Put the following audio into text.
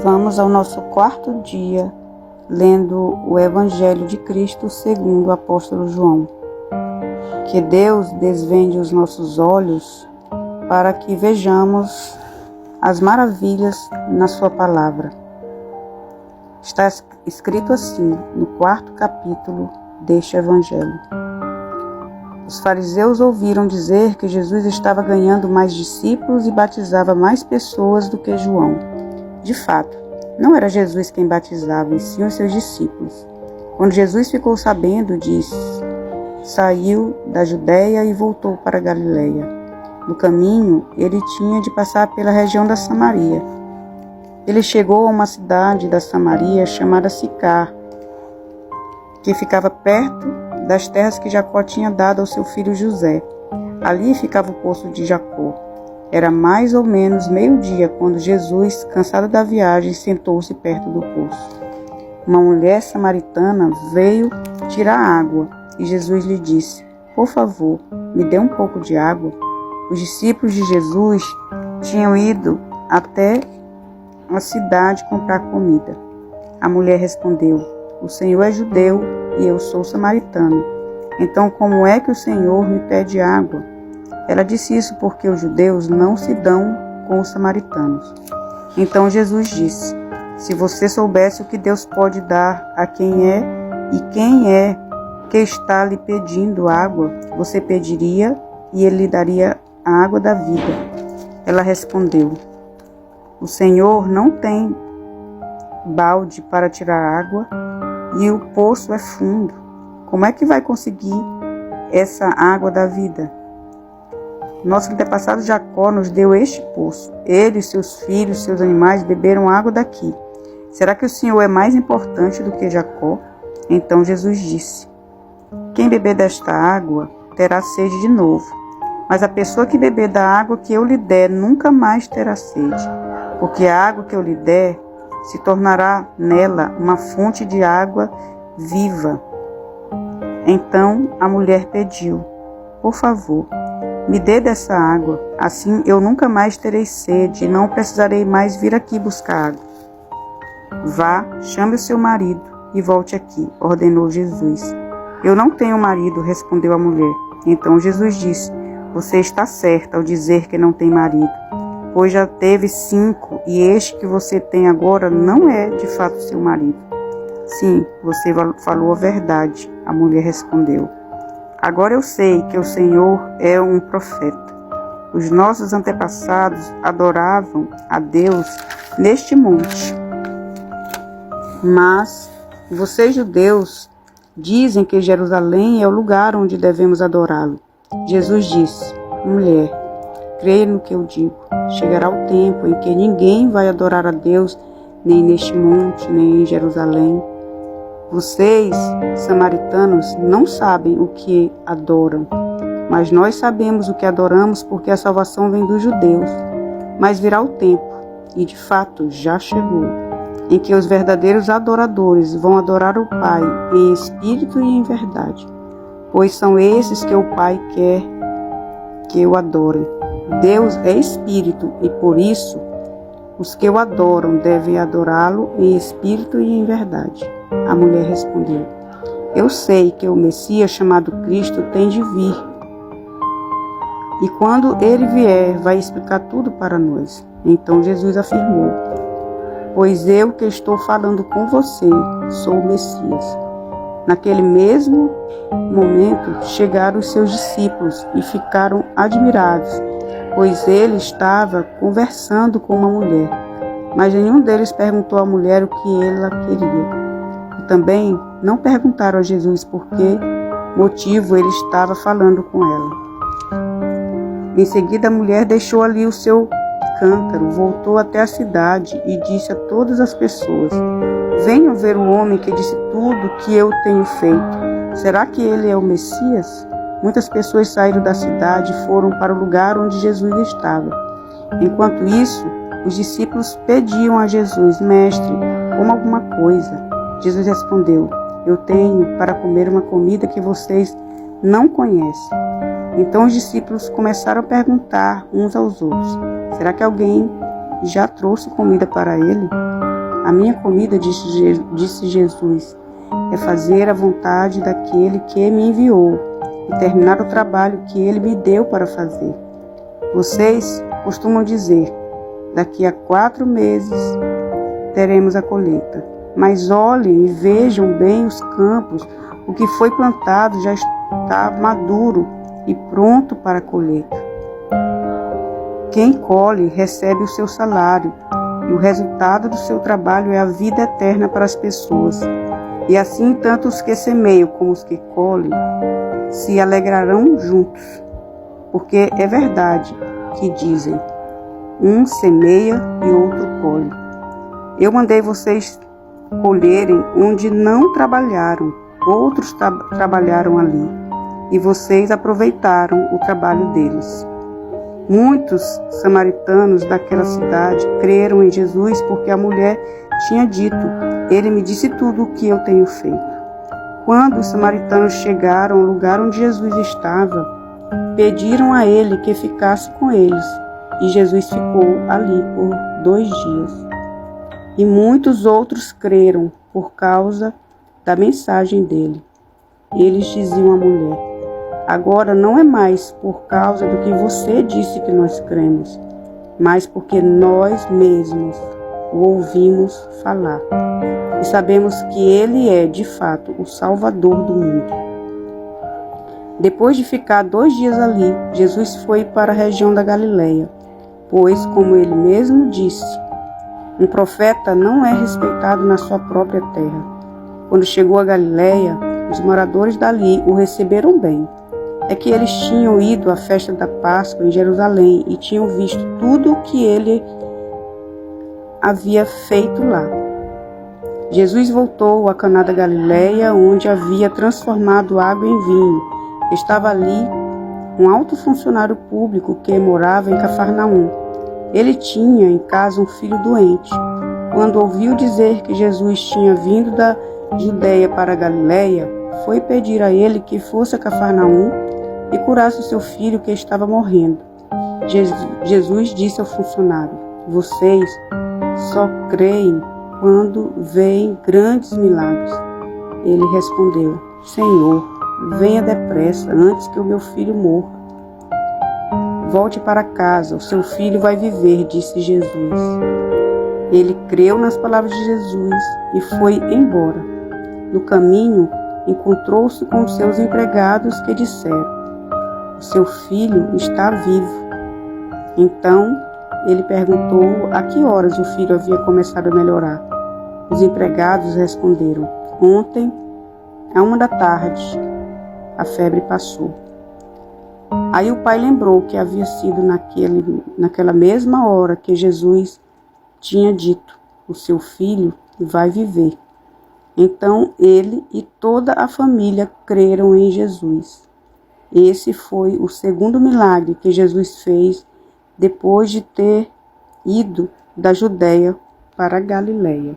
Vamos ao nosso quarto dia, lendo o Evangelho de Cristo segundo o apóstolo João. Que Deus desvende os nossos olhos para que vejamos as maravilhas na sua palavra. Está escrito assim no quarto capítulo deste Evangelho. Os fariseus ouviram dizer que Jesus estava ganhando mais discípulos e batizava mais pessoas do que João. De fato, não era Jesus quem batizava, e sim os seus discípulos. Quando Jesus ficou sabendo disso, saiu da Judeia e voltou para Galileia. No caminho, ele tinha de passar pela região da Samaria. Ele chegou a uma cidade da Samaria chamada Sicar, que ficava perto das terras que Jacó tinha dado ao seu filho José. Ali ficava o poço de Jacó. Era mais ou menos meio-dia quando Jesus, cansado da viagem, sentou-se perto do poço. Uma mulher samaritana veio tirar água e Jesus lhe disse: "Por favor, me dê um pouco de água." Os discípulos de Jesus tinham ido até a cidade comprar comida. A mulher respondeu: "O Senhor é judeu e eu sou samaritano. Então como é que o Senhor me pede água?" Ela disse isso porque os judeus não se dão com os samaritanos. Então Jesus disse: "Se você soubesse o que Deus pode dar a quem é e quem é que está lhe pedindo água, você pediria e ele lhe daria a água da vida." Ela respondeu: "O Senhor não tem balde para tirar água e o poço é fundo. Como é que vai conseguir essa água da vida? Nosso antepassado Jacó nos deu este poço. Ele, seus filhos, seus animais beberam água daqui. Será que o Senhor é mais importante do que Jacó?" Então Jesus disse: "Quem beber desta água terá sede de novo. Mas a pessoa que beber da água que eu lhe der nunca mais terá sede, porque a água que eu lhe der se tornará nela uma fonte de água viva." Então a mulher pediu: "Por favor, me dê dessa água, assim eu nunca mais terei sede e não precisarei mais vir aqui buscar água." "Vá, chame o seu marido e volte aqui", ordenou Jesus. "Eu não tenho marido", respondeu a mulher. Então Jesus disse: "Você está certa ao dizer que não tem marido, pois já teve 5 e este que você tem agora não é de fato seu marido." "Sim, você falou a verdade", a mulher respondeu. "Agora eu sei que o Senhor é um profeta. Os nossos antepassados adoravam a Deus neste monte. Mas vocês, judeus, dizem que Jerusalém é o lugar onde devemos adorá-lo." Jesus disse: "Mulher, creia no que eu digo. Chegará o tempo em que ninguém vai adorar a Deus, nem neste monte, nem em Jerusalém. Vocês, samaritanos, não sabem o que adoram, mas nós sabemos o que adoramos, porque a salvação vem dos judeus. Mas virá o tempo, e de fato já chegou, em que os verdadeiros adoradores vão adorar o Pai em espírito e em verdade, pois são esses que o Pai quer que o adorem. Deus é espírito e por isso os que o adoram devem adorá-lo em espírito e em verdade." A mulher respondeu: "Eu sei que o Messias, chamado Cristo, tem de vir. E quando ele vier, vai explicar tudo para nós." Então Jesus afirmou: "Pois eu que estou falando com você sou o Messias." Naquele mesmo momento chegaram os seus discípulos e ficaram admirados, pois ele estava conversando com uma mulher. Mas nenhum deles perguntou à mulher o que ela queria. E também não perguntaram a Jesus por que motivo ele estava falando com ela. Em seguida a mulher deixou ali o seu cântaro, voltou até a cidade e disse a todas as pessoas: "Venham ver o homem que disse tudo que eu tenho feito. Será que ele é o Messias?" Muitas pessoas saíram da cidade e foram para o lugar onde Jesus estava. Enquanto isso, os discípulos pediam a Jesus: "Mestre, coma alguma coisa." Jesus respondeu: "Eu tenho para comer uma comida que vocês não conhecem." Então os discípulos começaram a perguntar uns aos outros: "Será que alguém já trouxe comida para ele?" A minha comida, disse Jesus, é fazer a vontade daquele que me enviou e terminar o trabalho que ele me deu para fazer. Vocês costumam dizer, daqui a 4 meses teremos a colheita. Mas olhem e vejam bem os campos, o que foi plantado já está maduro e pronto para a colheita. Quem colhe recebe o seu salário, e o resultado do seu trabalho é a vida eterna para as pessoas. E assim tanto os que semeiam como os que colhem se alegrarão juntos, porque é verdade que dizem, um semeia e outro colhe. Eu mandei vocês colherem onde não trabalharam, outros trabalharam ali, e vocês aproveitaram o trabalho deles. Muitos samaritanos daquela cidade creram em Jesus porque a mulher tinha dito, ele me disse tudo o que eu tenho feito. Quando os samaritanos chegaram ao lugar onde Jesus estava, pediram a ele que ficasse com eles, e Jesus ficou ali por 2 dias. E muitos outros creram por causa da mensagem dele. Eles diziam à mulher, agora não é mais por causa do que você disse que nós cremos, mas porque nós mesmos o ouvimos falar. E sabemos que ele é, de fato, o Salvador do mundo. Depois de ficar 2 dias ali, Jesus foi para a região da Galileia, pois, como ele mesmo disse, um profeta não é respeitado na sua própria terra. Quando chegou a Galileia, os moradores dali o receberam bem. É que eles tinham ido à festa da Páscoa em Jerusalém e tinham visto tudo o que ele havia feito lá. Jesus voltou a Caná da Galileia, onde havia transformado água em vinho. Estava ali um alto funcionário público que morava em Cafarnaum. Ele tinha em casa um filho doente. Quando ouviu dizer que Jesus tinha vindo da Judeia para a Galileia, foi pedir a ele que fosse a Cafarnaum e curasse o seu filho que estava morrendo. Jesus disse ao funcionário, vocês só creem quando veem grandes milagres. Ele respondeu, Senhor, venha depressa antes que o meu filho morra. Volte para casa, o seu filho vai viver, disse Jesus. Ele creu nas palavras de Jesus e foi embora. No caminho, encontrou-se com os seus empregados que disseram, o seu filho está vivo. Então, ele perguntou a que horas o filho havia começado a melhorar. Os empregados responderam, ontem, à 1 da tarde, a febre passou. Aí o pai lembrou que havia sido naquela mesma hora que Jesus tinha dito, o seu filho vai viver. Então ele e toda a família creram em Jesus. Esse foi o segundo milagre que Jesus fez depois de ter ido da Judeia para a Galileia.